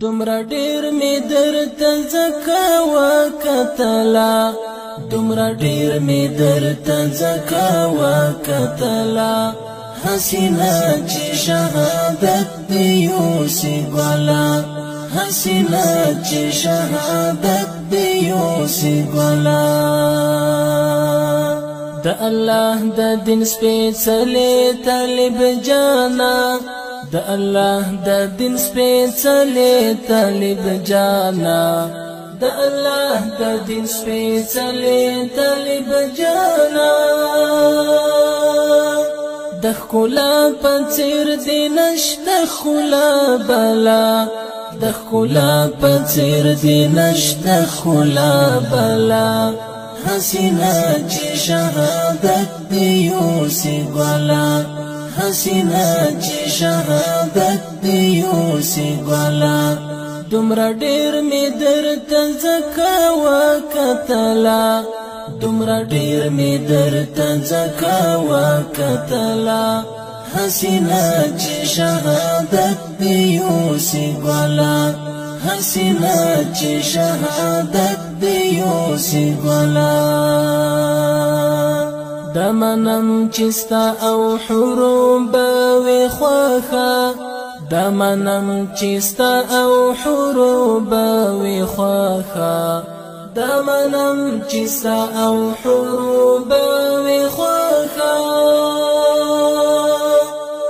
دومره ډیر می درته ځکه وکتله دومره ډیر می درته ځکه وکتله حسینه چې شهادت دی یوسي ګله حسینه چې شهادت دی یوسي ګله د الله د دین سپېڅلې طالب جانا د الله د دین سپېڅلې طالب جانا د الله د دین سپېڅلې طالب جانا د ښکلا په څېر دې نشته ښکلا بلا د ښکلا په څېر دې نشته ښکلا بلا حسینه چې شهادت دی یوسي ګله حسینه چې شهادت دی یوسي ګله دومره ډیر می درته ځکه وکتله دومره ډیر می درته ځکه وکتله حسینه چې شهادت دی یوسي ګله حسینه چې شهادت دی یوسي ګله د منم چې ستا او حروب وي خوښه د منم چې ستا او حروب وي خوښه د منم چې ستا او حروب وي خوښه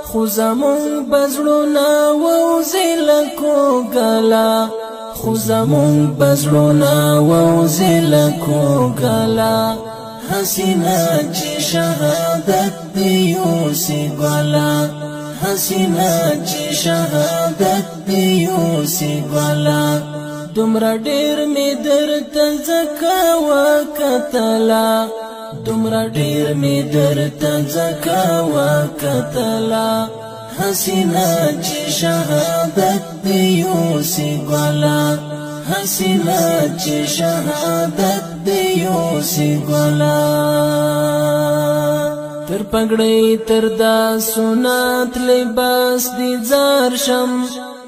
خو زمونږ بزړونه ووځي له کوږله خو زمونږ بزړونه ووځي له کوږله حسینه چې شهادت دی یوسي ګله حسینه چې شهادت دی یوسي ګله دومره ډیر می درته ځکه وکتله دومره ډیر می درته ځکه وکتله حسینه چې شهادت دی یوسي ګله حسینه چې شهادت دی یوسي ګله تر پګړۍ تر دا سنت لباس دی زار شم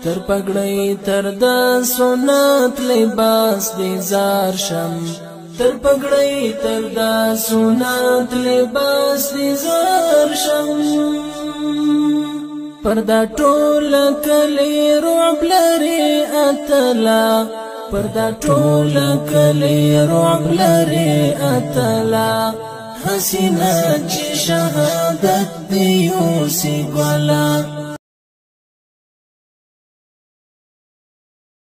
تر پګړۍ تر دا سنت لباس دی زار شم تر پګړۍ تر دا سنت لباس دی زار شم پردا ټول کلی رعب لري اتلا پردا ټول کلی رعب لري اتلا حسینه چې شهادت دی یوسي ګله